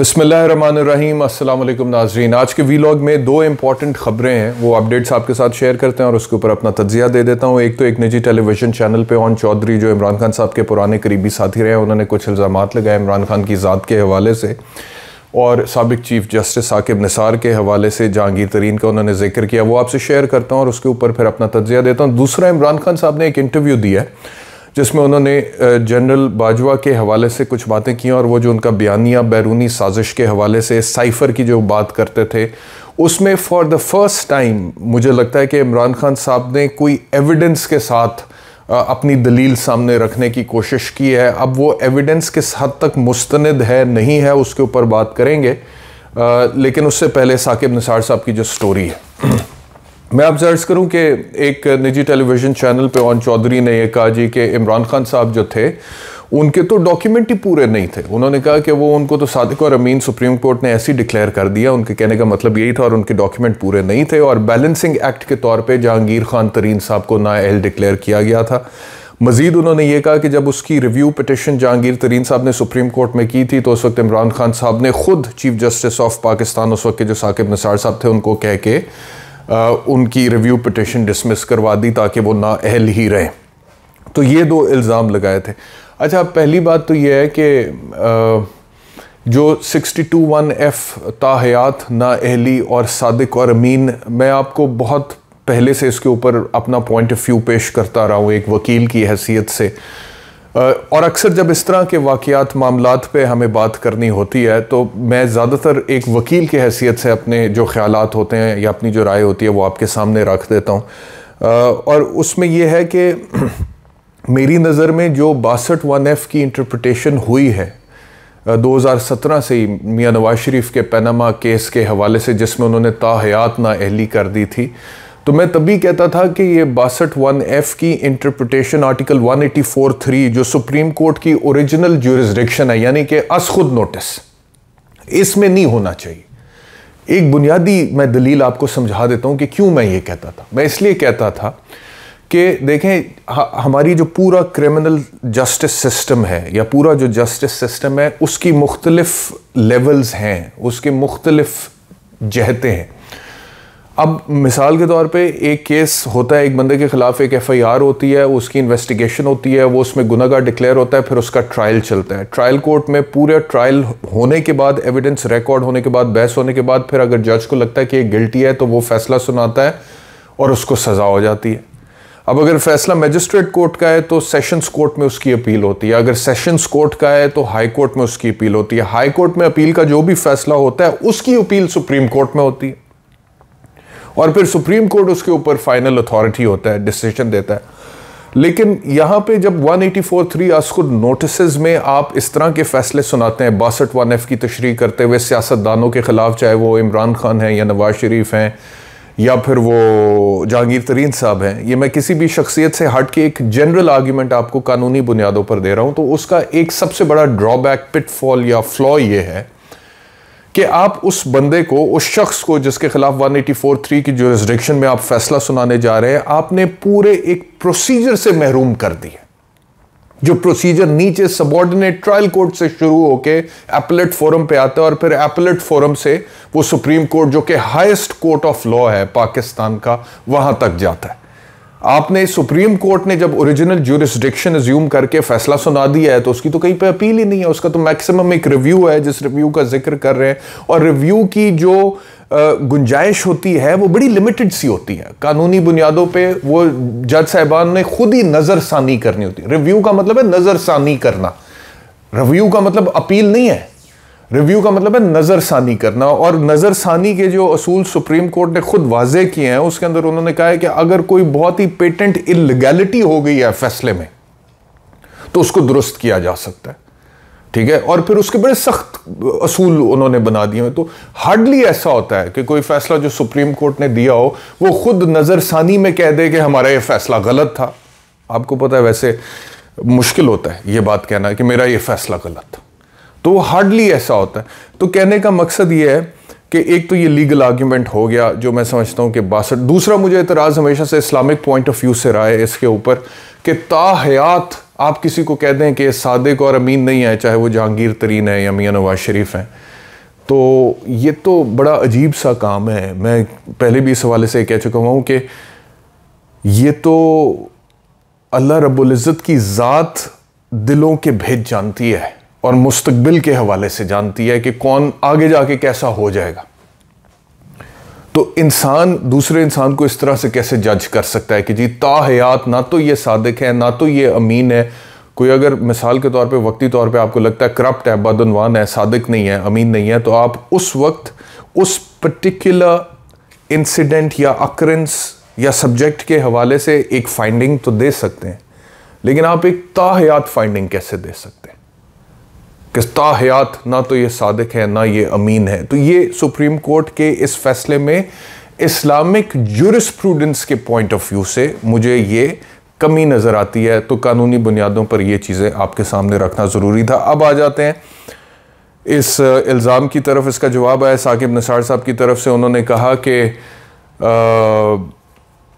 बिस्मिल्लाहिर्रहमानिर्रहीम। अस्सलाम वालेकुम नाज़रीन। आज के वीलॉग में दो इंपॉर्टेंट ख़बरें हैं, वो अपडेट्स आपके साथ शेयर करते हैं और उसके ऊपर अपना तज्जिया दे देता हूँ। एक तो एक निजी टेलीविज़न चैनल पे ओन चौधरी, जो इमरान खान साहब के पुराने करीबी साथी रहे, उन्होंने कुछ इल्ज़ामात लगाए इमरान खान की ज़ात के हवाले से और साबिक चीफ जस्टिस साकिब निसार के हवाले से जहांगीर तरीन का उन्होंने जिक्र किया, वो आपसे शेयर करता हूँ और उसके ऊपर फिर अपना तज्जिया देता हूँ। दूसरा, इमरान खान साहब ने एक इंटरव्यू दिया है जिसमें उन्होंने जनरल बाजवा के हवाले से कुछ बातें की और वो जो उनका बयानिया बैरूनी साजिश के हवाले से साइफ़र की जो बात करते थे, उसमें फॉर द फर्स्ट टाइम मुझे लगता है कि इमरान खान साहब ने कोई एविडेंस के साथ अपनी दलील सामने रखने की कोशिश की है। अब वो एविडेंस किस हद तक मुस्तनद है नहीं है उसके ऊपर बात करेंगे, लेकिन उससे पहले साकिब निसार साहब की जो स्टोरी है मैं आपसे अर्ज़ करूं कि एक निजी टेलीविज़न चैनल पे ओन चौधरी ने यह कहा जी कि इमरान खान साहब जो थे उनके तो डॉक्यूमेंट ही पूरे नहीं थे। उन्होंने कहा कि वो उनको तो सादिक और अमीन सुप्रीम कोर्ट ने ऐसे डिक्लेयर कर दिया, उनके कहने का मतलब यही था, और उनके डॉक्यूमेंट पूरे नहीं थे और बैलेंसिंग एक्ट के तौर पर जहांगीर खान तरीन साहब को नाअहल डिक्लेयर किया गया था। मज़ीद उन्होंने ये कहा कि जब उसकी रिव्यू पिटिशन जहांगीर तरीन साहब ने सुप्रीम कोर्ट में की थी तो उस वक्त इमरान खान साहब ने खुद चीफ जस्टिस ऑफ पाकिस्तान उस वक्त के जो साकिब निसार साहब थे उनको कह के उनकी रिव्यू पिटिशन डिसमिस करवा दी ताकि वो नाअहल ही रहें। तो ये दो इल्ज़ाम लगाए थे। अच्छा, पहली बात तो ये है कि जो 62(1)F ताहयात नाअहली और सादिक और अमीन, मैं आपको बहुत पहले से इसके ऊपर अपना पॉइंट ऑफ व्यू पेश करता रहा हूँ एक वकील की हैसियत से, और अक्सर जब इस तरह के वाक़यात मामलात पे हमें बात करनी होती है तो मैं ज़्यादातर एक वकील की हैसियत से अपने जो ख़यालात होते हैं या अपनी जो राय होती है वो आपके सामने रख देता हूँ। और उसमें यह है कि मेरी नज़र में जो 62(1)F की इंटरप्रिटेशन हुई है 2017 से ही मियां नवाज शरीफ के पनामा केस के हवाले से, जिसमें उन्होंने ताहयात नाअहली कर दी थी, तो मैं तभी कहता था कि ये 62(1)F की इंटरप्रिटेशन आर्टिकल 184(3 जो सुप्रीम कोर्ट की ओरिजिनल ज्यूरिसडिक्शन है, यानी कि खुद नोटिस, इसमें नहीं होना चाहिए। एक बुनियादी मैं दलील आपको समझा देता हूं कि क्यों मैं ये कहता था। मैं इसलिए कहता था कि देखें, हमारी जो पूरा क्रिमिनल जस्टिस सिस्टम है या पूरा जो जस्टिस सिस्टम है उसकी मुख्तलिफ लेवल्स हैं, उसके मुख्तलिफ जहतें हैं। अब मिसाल के तौर पे एक केस होता है, एक बंदे के ख़िलाफ़ एक FIR होती है, उसकी इन्वेस्टिगेशन होती है, वो उसमें गुनहगार डिक्लेयर होता है, फिर उसका ट्रायल चलता है। ट्रायल कोर्ट में पूरे ट्रायल होने के बाद, एविडेंस रिकॉर्ड होने के बाद, बहस होने के बाद, फिर अगर जज को लगता है कि ये गिल्टी है तो वो फैसला सुनाता है और उसको सज़ा हो जाती है। अब अगर फैसला मजिस्ट्रेट कोर्ट का है तो सेशंस कोर्ट में उसकी अपील होती है, अगर सेशंस कोर्ट का है तो हाई कोर्ट में उसकी अपील होती है, हाई कोर्ट में अपील का जो भी फैसला होता है उसकी अपील सुप्रीम कोर्ट में होती है और फिर सुप्रीम कोर्ट उसके ऊपर फाइनल अथॉरिटी होता है, डिसीजन देता है। लेकिन यहां पे जब 184(3 खुद नोटिस में आप इस तरह के फैसले सुनाते हैं 62(1)F की तशरीह करते हुए सियासतदानों के खिलाफ, चाहे वो इमरान खान हैं या नवाज शरीफ हैं या फिर वो जहांगीर तरीन साहब हैं, ये मैं किसी भी शख्सियत से हट के एक जनरल आर्ग्यूमेंट आपको कानूनी बुनियादों पर दे रहा हूं, तो उसका एक सबसे बड़ा ड्रॉबैक, पिटफॉल या फ्लॉ ये है कि आप उस बंदे को, उस शख्स को जिसके खिलाफ 184(3 की ज्यूरिसडिक्शन में आप फैसला सुनाने जा रहे हैं, आपने पूरे एक प्रोसीजर से महरूम कर दिया। जो प्रोसीजर नीचे सबऑर्डिनेट ट्रायल कोर्ट से शुरू होके एपलेट फोरम पे आता है और फिर एपलेट फोरम से वो सुप्रीम कोर्ट जो कि हाईएस्ट कोर्ट ऑफ लॉ है पाकिस्तान का, वहां तक जाता है। आपने सुप्रीम कोर्ट ने जब ओरिजिनल ज्यूरिसडिक्शन अज्यूम करके फैसला सुना दिया है तो उसकी तो कहीं पे अपील ही नहीं है, उसका तो मैक्सिमम एक रिव्यू है जिस रिव्यू का जिक्र कर रहे हैं, और रिव्यू की जो गुंजाइश होती है वो बड़ी लिमिटेड सी होती है। कानूनी बुनियादों पे वो जज साहिबान ने खुद ही नजरसानी करनी होती है। रिव्यू का मतलब है नजरसानी करना, रिव्यू का मतलब अपील नहीं है, रिव्यू का मतलब है नजरसानी करना। और नजरसानी के जो असूल सुप्रीम कोर्ट ने खुद वाजे किए हैं उसके अंदर उन्होंने कहा है कि अगर कोई बहुत ही पेटेंट इल्लीगैलिटी हो गई है फैसले में तो उसको दुरुस्त किया जा सकता है, ठीक है। और फिर उसके बड़े सख्त असूल उन्होंने बना दिए हैं। तो हार्डली ऐसा होता है कि कोई फैसला जो सुप्रीम कोर्ट ने दिया हो वो खुद नजरसानी में कह दे कि हमारा ये फैसला गलत था। आपको पता है वैसे मुश्किल होता है ये बात कहना कि मेरा ये फैसला गलत था, तो हार्डली ऐसा होता है। तो कहने का मकसद ये है कि एक तो ये लीगल आर्ग्यूमेंट हो गया जो मैं समझता हूँ कि 62। दूसरा, मुझे एतराज़ हमेशा से इस्लामिक पॉइंट ऑफ व्यू से रहा है इसके ऊपर कि ताहयात आप किसी को कह दें कि सादिक और अमीन नहीं है, चाहे वो जहांगीर तरीन है या मियां नवाज शरीफ हैं, तो ये तो बड़ा अजीब सा काम है। मैं पहले भी इस हवाले से कह चुका हूँ कि ये तो अल्लाह रब्बुल इज़्ज़त की ज़ात दिलों के भेद जानती है और मुस्तकबिल के हवाले से जानती है कि कौन आगे जाके कैसा हो जाएगा। तो इंसान दूसरे इंसान को इस तरह से कैसे जज कर सकता है कि जी ताहयात ना तो ये सादिक है ना तो ये अमीन है। कोई अगर मिसाल के तौर पे वक्ती तौर पे आपको लगता है करप्ट है, बदनवान है, सादिक नहीं है, अमीन नहीं है, तो आप उस वक्त उस पर्टिकुलर इंसिडेंट या अकरेंस या सब्जेक्ट के हवाले से एक फाइंडिंग तो दे सकते हैं, लेकिन आप एक ताहयात फाइंडिंग कैसे दे सकते हैं कि ताहयात ना तो ये सादिक है ना ये अमीन है। तो ये सुप्रीम कोर्ट के इस फैसले में इस्लामिक जूरिस्प्रूडेंस के पॉइंट ऑफ व्यू से मुझे ये कमी नज़र आती है। तो कानूनी बुनियादों पर ये चीज़ें आपके सामने रखना ज़रूरी था। अब आ जाते हैं इस इल्ज़ाम की तरफ। इसका जवाब आया साकिब निसार साहब की तरफ से। उन्होंने कहा कि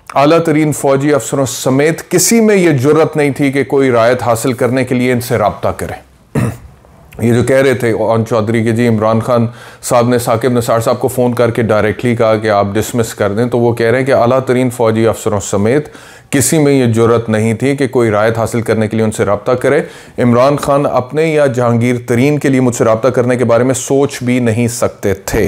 आला तरीन फ़ौजी अफसरों समेत किसी में ये जुर्रत नहीं थी कि कोई रायत हासिल करने के लिए इनसे रब्ता करे। ये जो कह रहे थे ऑन चौधरी के जी इमरान खान साहब ने साकिब निसार साहब को फ़ोन करके डायरेक्टली कहा कि आप डिसमिस कर दें, तो वो कह रहे हैं कि आला तरीन फ़ौजी अफसरों समेत किसी में ये जुर्रत नहीं थी कि कोई रायत हासिल करने के लिए उनसे रब्ता करे। इमरान खान अपने या जहांगीर तरीन के लिए मुझसे रब्ता करने के बारे में सोच भी नहीं सकते थे।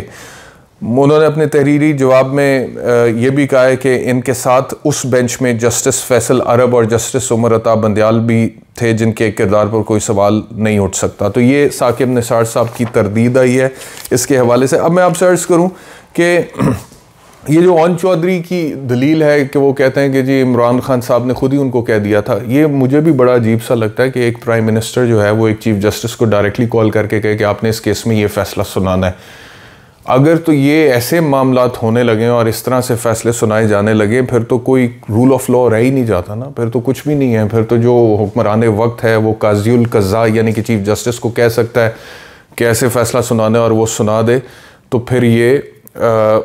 उन्होंने अपने तहरीरी जवाब में ये भी कहा है कि इनके साथ उस बेंच में जस्टिस फैसल अरब और जस्टिस उमर अता बंदयाल भी थे जिनके किरदार पर कोई सवाल नहीं उठ सकता। तो ये साकिब निसार साहब की तरदीद आई है इसके हवाले से। अब मैं आपसे अर्ज़ करूं कि ये जो ऑन चौधरी की दलील है कि वो कहते हैं कि जी इमरान खान साहब ने खुद ही उनको कह दिया था, ये मुझे भी बड़ा अजीब सा लगता है कि एक प्राइम मिनिस्टर जो है वो एक चीफ जस्टिस को डायरेक्टली कॉल करके कहे कि आपने इस केस में ये फ़ैसला सुनाना है। अगर तो ये ऐसे मामलात होने लगे और इस तरह से फ़ैसले सुनाए जाने लगे, फिर तो कोई रूल ऑफ लॉ रह ही नहीं जाता ना, फिर तो कुछ भी नहीं है। फिर तो जो हुक्मरान वक्त है वो काज़ीउल क़ज़ा यानी कि चीफ जस्टिस को कह सकता है कि ऐसे फ़ैसला सुनाने और वो सुना दे, तो फिर ये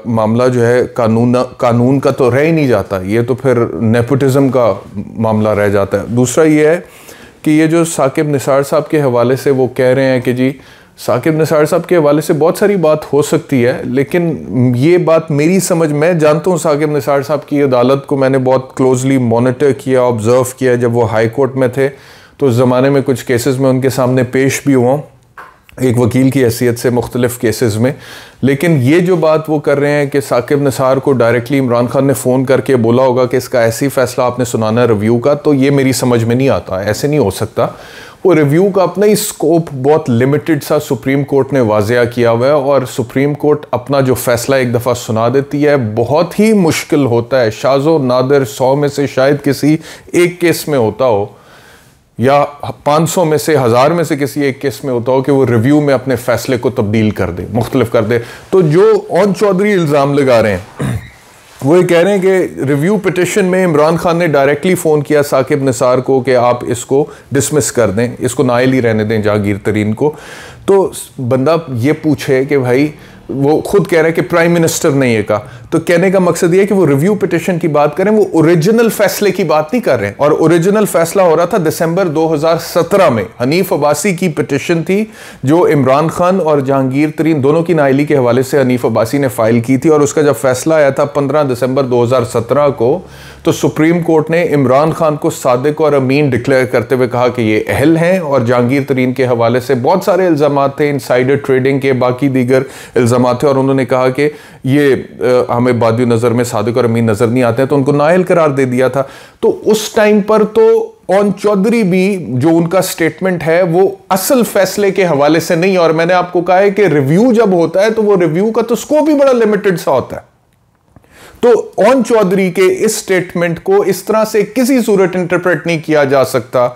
मामला जो है कानून का तो रह ही नहीं जाता, ये तो फिर नेपोटिज़म का मामला रह जाता है। दूसरा ये है कि ये जो साकिब निसार साहब के हवाले से वो कह रहे हैं कि जी साकिब निसार साहब के हवाले से बहुत सारी बात हो सकती है, लेकिन ये बात मेरी समझ में, जानता हूँ साकिब निसार साहब की अदालत को मैंने बहुत क्लोजली मॉनिटर किया, ऑब्ज़र्व किया। जब वो हाई कोर्ट में थे तो उस ज़माने में कुछ केसेस में उनके सामने पेश भी हुआ एक वकील की हैसियत से मुख्तलिफ़ केसेस में। लेकिन ये जो बात वो कर रहे हैं कि साकिब निसार को डायरेक्टली इमरान खान ने फ़ोन करके बोला होगा कि इसका ऐसी फ़ैसला आपने सुनाना है रिव्यू का, तो ये मेरी समझ में नहीं आता, ऐसे नहीं हो सकता। वो रिव्यू का अपना ही स्कोप बहुत लिमिटेड सा सुप्रीम कोर्ट ने वाज़िया किया हुआ है, और सुप्रीम कोर्ट अपना जो फ़ैसला एक दफ़ा सुना देती है बहुत ही मुश्किल होता है, शाज़ो नादिर 100 में से शायद किसी एक केस में होता हो या 500 में से 1000 में से किसी एक केस में होता हो कि वो रिव्यू में अपने फ़ैसले को तब्दील कर दे, मुख्तलिफ कर दे। तो जो ऑन चौधरी इल्ज़ाम लगा रहे हैं वो ये कह रहे हैं कि रिव्यू पिटिशन में इमरान खान ने डायरेक्टली फ़ोन किया साकिब निसार को कि आप इसको डिसमिस कर दें, इसको नाइल ही रहने दें जहांगीर तरीन को। तो बंदा ये पूछे कि भाई वो खुद कह रहा है कि प्राइम मिनिस्टर ने ये कहा, तो कहने का मकसद ये है कि वो रिव्यू पिटिशन की बात करें, वो ओरिजिनल फैसले की बात नहीं कर रहे हैं। और ओरिजिनल फैसला हो रहा था दिसंबर 2017 में, हनीफ अब्बासी की पिटिशन थी जो इमरान खान और जहांगीर तरीन दोनों की नाइली के हवाले से हनीफ अब्बासी ने फाइल की थी। और उसका जब फैसला आया था 15 दिसंबर 2017 को, तो सुप्रीम कोर्ट ने इमरान खान को सादिक और अमीन डिक्लेयर करते हुए कहा कि ये अहल हैं, और जहांगीर तरीन के हवाले से बहुत सारे इल्ज़ामात थे, इनसाइडर ट्रेडिंग के, बाकी दीगर इल्ज़ामात थे, और उन्होंने कहा कि ये हमें बादी नज़र में सादिक और अमीन नज़र नहीं आते हैं, तो उनको नाइल करार दे दिया था। तो उस टाइम पर तो ऑन चौधरी भी जो उनका स्टेटमेंट है वो असल फैसले के हवाले से नहीं, और मैंने आपको कहा है कि रिव्यू जब होता है तो वो रिव्यू का तो स्कोप भी बड़ा लिमिटेड सा होता है। तो ऑन चौधरी के इस स्टेटमेंट को इस तरह से किसी सूरत इंटरप्रेट नहीं किया जा सकता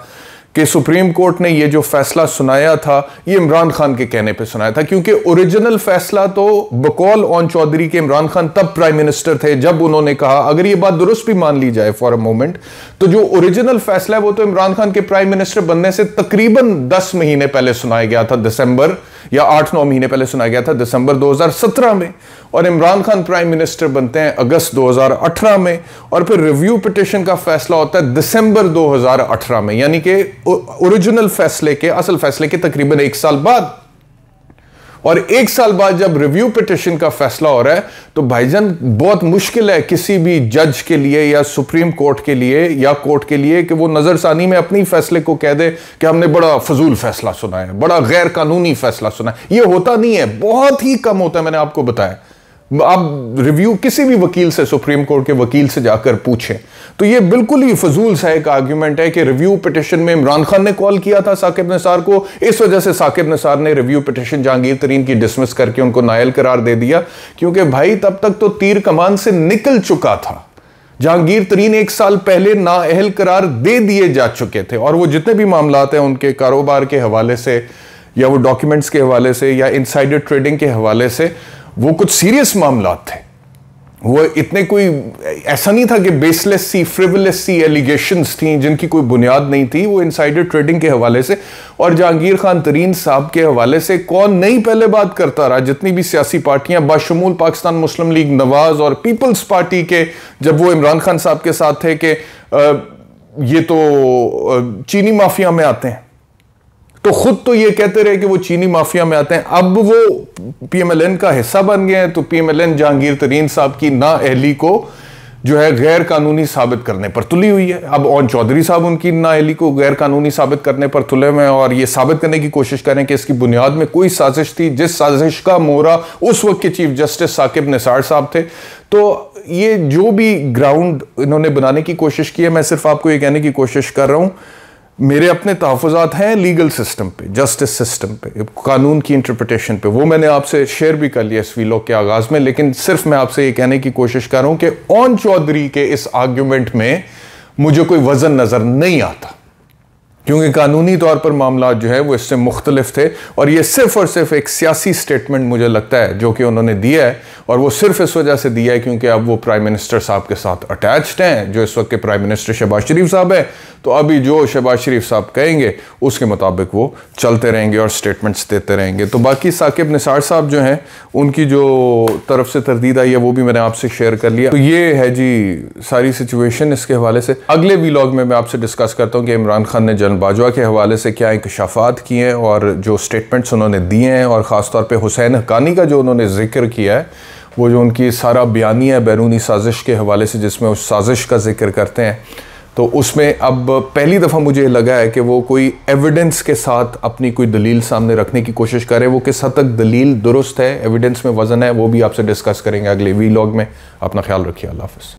कि सुप्रीम कोर्ट ने ये जो फैसला सुनाया था ये इमरान खान के कहने पे सुनाया था, क्योंकि ओरिजिनल फैसला तो बकौल ऑन चौधरी के इमरान खान तब प्राइम मिनिस्टर थे जब उन्होंने कहा, अगर ये बात दुरुस्त भी मान ली जाए फॉर अ मोमेंट, तो जो ओरिजिनल फैसला है वो तो इमरान खान के प्राइम मिनिस्टर बनने से तकरीबन 10 महीने पहले सुनाया गया था, दिसंबर या 8-9 महीने पहले सुनाया गया था, दिसंबर 2017 में, और इमरान खान प्राइम मिनिस्टर बनते हैं अगस्त 2018 में, और फिर रिव्यू पिटिशन का फैसला होता है दिसंबर 2018 में, यानी कि ओरिजिनल फैसले के, असल फैसले के तकरीबन 1 साल बाद। और 1 साल बाद जब रिव्यू पिटिशन का फैसला हो रहा है तो भाईजान बहुत मुश्किल है किसी भी जज के लिए या सुप्रीम कोर्ट के लिए या कोर्ट के लिए कि वो नजरसानी में अपनी फैसले को कह दे कि हमने बड़ा फजूल फैसला सुना है, बड़ा गैर कानूनी फैसला सुना है। ये होता नहीं है, बहुत ही कम होता है। मैंने आपको बताया, आप रिव्यू किसी भी वकील से, सुप्रीम कोर्ट के वकील से जाकर पूछें तो ये बिल्कुल ही फजूल सा एक आर्ग्यूमेंट है कि रिव्यू पिटिशन में इमरान खान ने कॉल किया था साकिब निसार को, इस वजह से साकिब निसार ने रिव्यू पिटिशन जहांगीर तरीन की डिसमिस करके उनको नायल करार दे दिया, क्योंकि भाई तब तक तो तीर कमान से निकल चुका था। जहांगीर तरीन 1 साल पहले नाअहल करार दे दिए जा चुके थे और वो जितने भी मामलात हैं उनके कारोबार के हवाले से या वो डॉक्यूमेंट्स के हवाले से या इनसाइडर ट्रेडिंग के हवाले से वो कुछ सीरियस मामलात थे। वो इतने कोई ऐसा नहीं था कि बेसलेस सी, फ्रिवलेस सी एलिगेशंस थी जिनकी कोई बुनियाद नहीं थी। वो इनसाइडर ट्रेडिंग के हवाले से और जहांगीर खान तरीन साहब के हवाले से कौन नहीं पहले बात करता रहा। जितनी भी सियासी पार्टियां बाशमूल पाकिस्तान मुस्लिम लीग नवाज और पीपल्स पार्टी के, जब वो इमरान खान साहब के साथ थे कि ये तो चीनी माफिया में आते हैं, तो खुद तो ये कहते रहे कि वो चीनी माफिया में आते हैं। अब वो पीएमएलएन का हिस्सा बन गए हैं तो पीएमएलएन जहांगीर तरीन साहब की नाअहली को जो है गैर कानूनी साबित करने पर तुली हुई है। अब ओन चौधरी साहब उनकी नाअहली को गैर कानूनी साबित करने पर तुले हुए हैं और ये साबित करने की कोशिश करें कि इसकी बुनियाद में कोई साजिश थी, जिस साजिश का मोहरा उस वक्त के चीफ जस्टिस साकिब निसार साहब थे। तो ये जो भी ग्राउंड इन्होंने बनाने की कोशिश की है, मैं सिर्फ आपको ये कहने की कोशिश कर रहा हूं, मेरे अपने तहफ़्फ़ुज़ात हैं लीगल सिस्टम पे, जस्टिस सिस्टम पे, कानून की इंटरप्रिटेशन पे, वो मैंने आपसे शेयर भी कर लिया इस वीलॉग के आगाज़ में। लेकिन सिर्फ मैं आपसे ये कहने की कोशिश कर रहा हूं कि ओन चौधरी के इस आर्ग्यूमेंट में मुझे कोई वज़न नज़र नहीं आता, क्योंकि कानूनी तौर पर मामला जो है वो इससे मुख्तलिफ थे और ये सिर्फ और सिर्फ एक सियासी स्टेटमेंट मुझे लगता है जो कि उन्होंने दिया है, और वो सिर्फ इस वजह से दिया है क्योंकि अब वो प्राइम मिनिस्टर साहब के साथ अटैच्ड हैं, जो इस वक्त के प्राइम मिनिस्टर शहबाज शरीफ साहब हैं। तो अभी जो शहबाज शरीफ साहब कहेंगे उसके मुताबिक वो चलते रहेंगे और स्टेटमेंट्स देते रहेंगे। तो बाकी साकिब निसार साहब जो हैं उनकी जो तरफ से तरदीद आई है वो भी मैंने आपसे शेयर कर लिया। तो ये है जी सारी सिचुएशन इसके हवाले से। अगले वीलॉग में मैं आपसे डिस्कस करता हूँ कि इमरान खान ने जनरल बाजवा के हवाले से क्या इंकशाफात किए हैं और जो स्टेटमेंट्स उन्होंने दिए हैं, और ख़ासतौर पर हुसैन हक्कानी का जो उन्होंने जिक्र किया है, वो जो उनकी सारा बयानिया है बैरूनी साजिश के हवाले से जिसमें उस साजिश का जिक्र करते हैं, तो उसमें अब पहली दफ़ा मुझे लगा है कि वो कोई एविडेंस के साथ अपनी कोई दलील सामने रखने की कोशिश करें। वो किस हद तक दलील दुरुस्त है, एविडेंस में वज़न है, वो भी आपसे डिस्कस करेंगे अगले वीलॉग में। अपना ख्याल रखिए। अल्लाह हाफ़िज़।